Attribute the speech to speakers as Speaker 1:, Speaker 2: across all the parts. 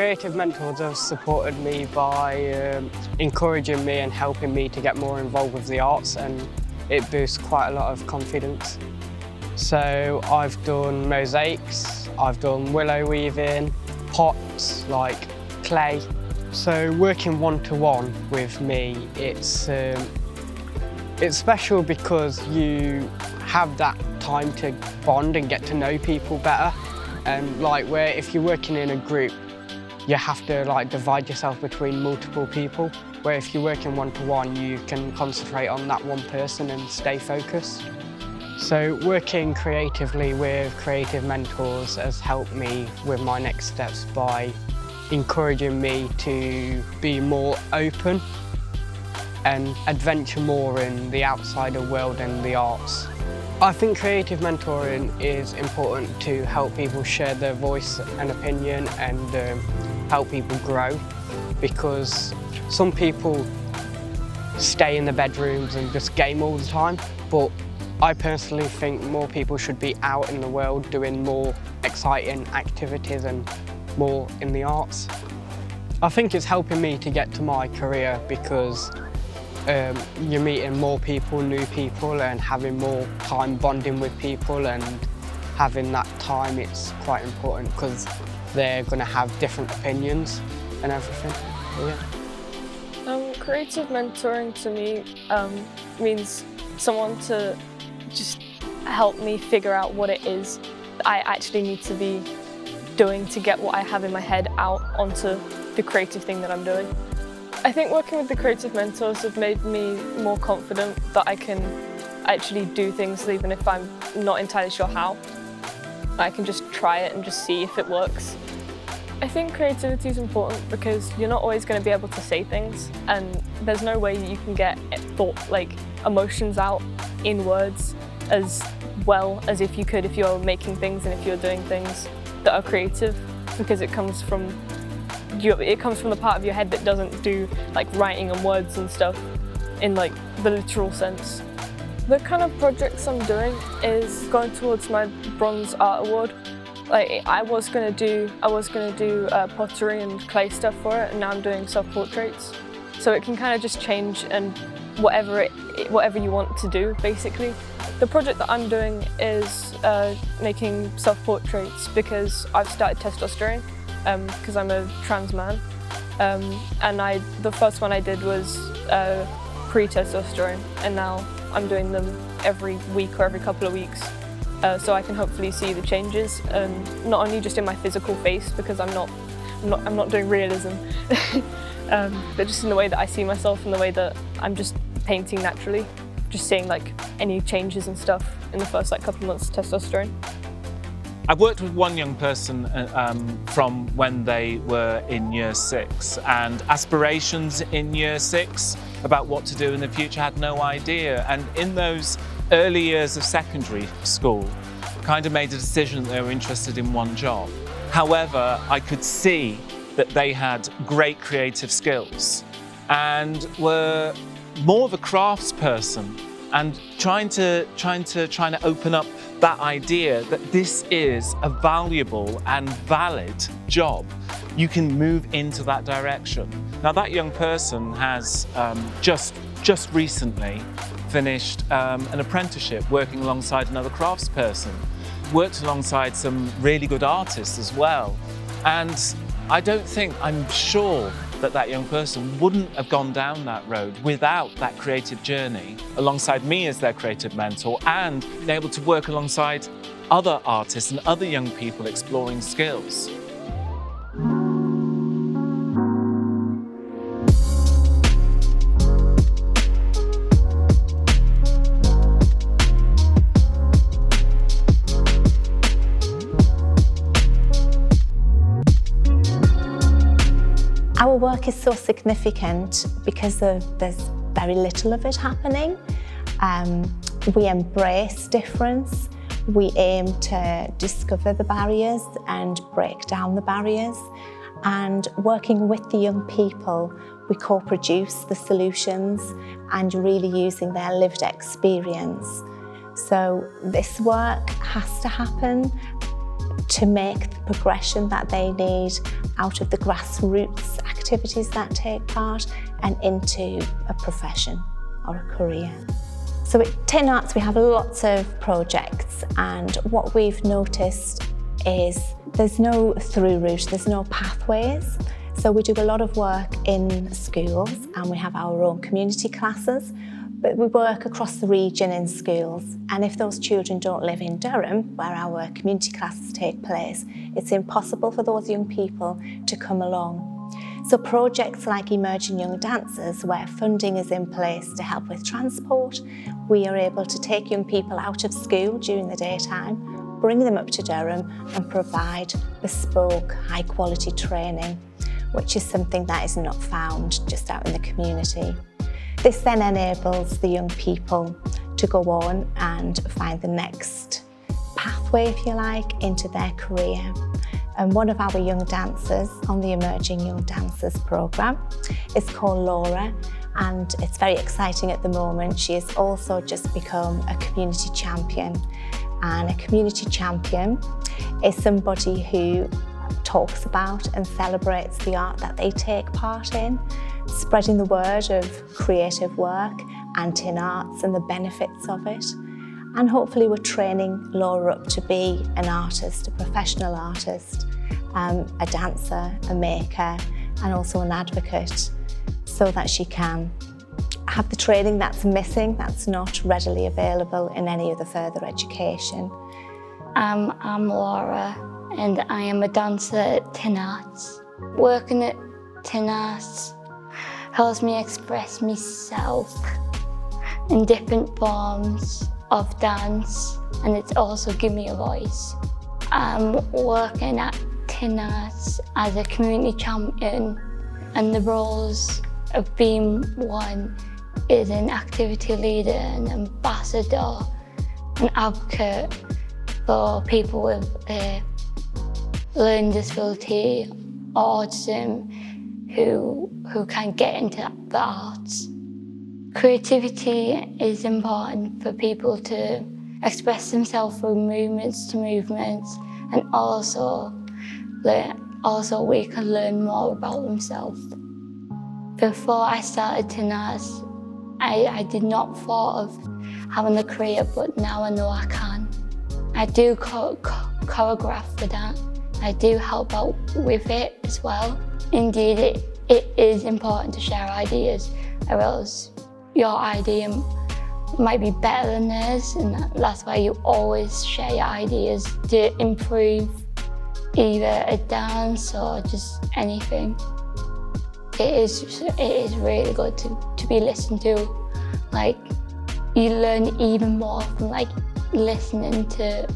Speaker 1: creative mentors have supported me by encouraging me and helping me to get more involved with the arts, and it boosts quite a lot of confidence. So I've done mosaics, I've done willow weaving, pots like clay. So working one-to-one with me, it's special because you have that time to bond and get to know people better. And where if you're working in a group, you have to divide yourself between multiple people. Where if you're working one-to-one, you can concentrate on that one person and stay focused. So working creatively with creative mentors has helped me with my next steps by encouraging me to be more open and adventure more in the outsider world and the arts. I think creative mentoring is important to help people share their voice and opinion and help people grow, because some people stay in the bedrooms and just game all the time, but I personally think more people should be out in the world doing more exciting activities and more in the arts. I think it's helping me to get to my career because you're meeting more people, new people, and having more time bonding with people, and having that time, it's quite important because they're going to have different opinions and everything. Yeah.
Speaker 2: Creative mentoring to me means someone to just help me figure out what it is that I actually need to be doing to get what I have in my head out onto the creative thing that I'm doing. I think working with the creative mentors have made me more confident that I can actually do things even if I'm not entirely sure how. I can just try it and just see if it works. I think creativity is important because you're not always going to be able to say things, and there's no way you can get emotions out in words as well as if you could if you're making things and if you're doing things that are creative, because it comes from the part of your head that doesn't do writing and words and stuff in the literal sense. The kind of projects I'm doing is going towards my Bronze Art Award. I was gonna do pottery and clay stuff for it, and now I'm doing self-portraits. So it can kind of just change and whatever you want to do, basically. The project that I'm doing is making self-portraits because I've started testosterone, because I'm a trans man. And the first one I did was pre-testosterone, and now I'm doing them every week or every couple of weeks. So I can hopefully see the changes, not only just in my physical face, because I'm not doing realism, but just in the way that I see myself and the way that I'm just painting naturally, just seeing any changes and stuff in the first couple of months of testosterone.
Speaker 3: I've worked with one young person from when they were in year 6, and aspirations in year 6 about what to do in the future, had no idea. And in those early years of secondary school, kind of made a decision that they were interested in one job. However, I could see that they had great creative skills and were more of a crafts person, and trying to open up that idea that this is a valuable and valid job. You can move into that direction. Now that young person has just recently finished an apprenticeship working alongside another craftsperson, worked alongside some really good artists as well. And I'm sure that young person wouldn't have gone down that road without that creative journey alongside me as their creative mentor, and being able to work alongside other artists and other young people exploring skills.
Speaker 4: Our work is so significant because there's very little of it happening. We embrace difference. We aim to discover the barriers and break down the barriers. And working with the young people, we co-produce the solutions and really using their lived experience. So this work has to happen. to make the progression that they need out of the grassroots activities that take part and into a profession or a career. So at Tin Arts we have lots of projects, and what we've noticed is there's no through route, there's no pathways. So we do a lot of work in schools and we have our own community classes, but we work across the region in schools. And if those children don't live in Durham, where our community classes take place, it's impossible for those young people to come along. So projects like Emerging Young Dancers, where funding is in place to help with transport, we are able to take young people out of school during the daytime, bring them up to Durham and provide bespoke, high quality training, which is something that is not found just out in the community. This then enables the young people to go on and find the next pathway, if you like, into their career. And one of our young dancers on the Emerging Young Dancers programme is called Laura, and it's very exciting at the moment. She has also just become a community champion, and a community champion is somebody who talks about and celebrates the art that they take part in, spreading the word of creative work and Tin Arts and the benefits of it. And hopefully we're training Laura up to be an artist, a professional artist, a dancer, a maker, and also an advocate, so that she can have the training that's missing, that's not readily available in any other further education.
Speaker 5: I'm Laura, and I am a dancer at Tin Arts. Working at Tin Arts helps me express myself in different forms of dance, and it's also given me a voice. I'm working at Tin Arts as a community champion, and the roles of being one is an activity leader, an ambassador, an advocate for people with learning disability, autism, who can get into the arts. Creativity is important for people to express themselves through movements to movements, and also we can learn more about themselves. Before I started Tin Arts, I did not thought of having a career, but now I know I can. I do choreograph for that. I do help out with it as well. Indeed, it is important to share ideas, or else your idea might be better than theirs, and that's why you always share your ideas to improve either a dance or just anything. It is really good to be listened to. Like, you learn even more from listening to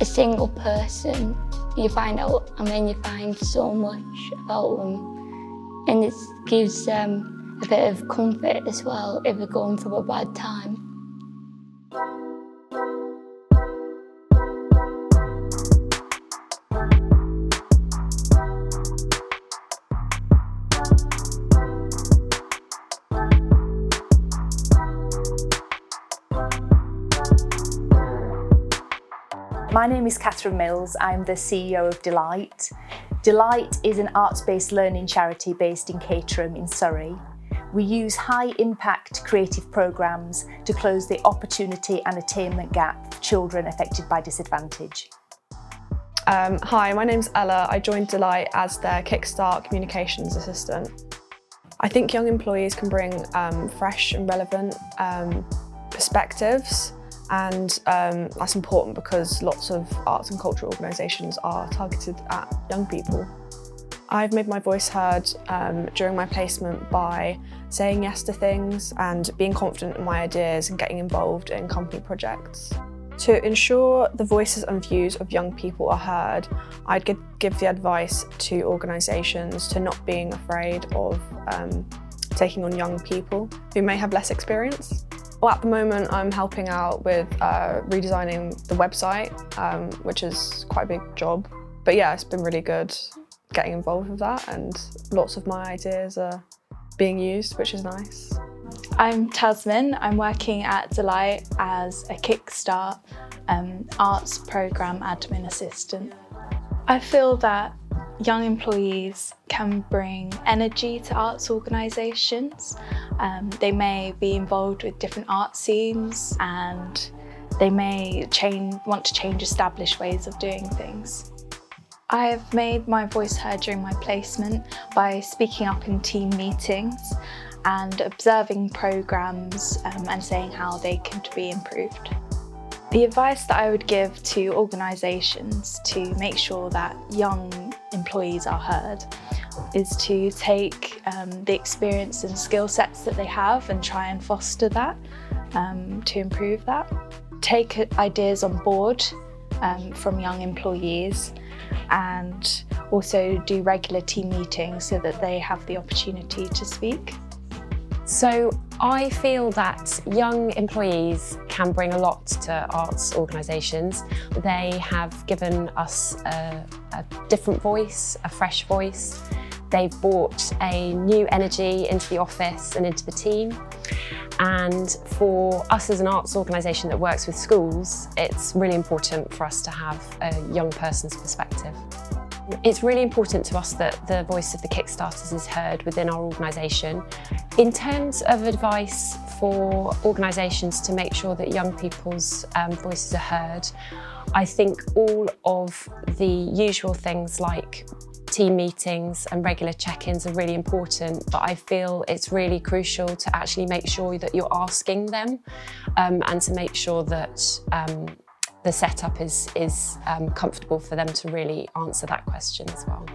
Speaker 5: a single person. You find out, you find so much about them, and it gives them a bit of comfort as well if they're going through a bad time.
Speaker 6: My name is Catherine Mills. I'm the CEO of Delight. Delight is an arts-based learning charity based in Caterham in Surrey. We use high-impact creative programmes to close the opportunity and attainment gap for children affected by disadvantage.
Speaker 7: Hi, my name's Ella. I joined Delight as their Kickstart communications assistant. I think young employees can bring fresh and relevant perspectives, and that's important because lots of arts and cultural organisations are targeted at young people. I've made my voice heard during my placement by saying yes to things and being confident in my ideas and getting involved in company projects. To ensure the voices and views of young people are heard, I'd give the advice to organisations to not being afraid of taking on young people who may have less experience. Well, at the moment I'm helping out with redesigning the website, which is quite a big job. But yeah, it's been really good getting involved with that, and lots of my ideas are being used, which is nice.
Speaker 8: I'm Tasmin. I'm working at Delight as a Kickstart arts programme admin assistant. I feel that young employees can bring energy to arts organisations. They may be involved with different art scenes and they may want to change established ways of doing things. I have made my voice heard during my placement by speaking up in team meetings and observing programmes and saying how they could be improved. The advice that I would give to organisations to make sure that young employees are heard is to take the experience and skill sets that they have and try and foster that to improve that. Take ideas on board from young employees and also do regular team meetings so that they have the opportunity to speak.
Speaker 9: So I feel that young employees can bring a lot to arts organisations. They have given us a different voice, a fresh voice. They've brought a new energy into the office and into the team. And for us as an arts organisation that works with schools, it's really important for us to have a young person's perspective. It's really important to us that the voice of the Kickstarters is heard within our organisation. In terms of advice for organisations to make sure that young people's voices are heard, I think all of the usual things like team meetings and regular check-ins are really important, but I feel it's really crucial to actually make sure that you're asking them and to make sure that the setup is comfortable for them to really answer that question as well.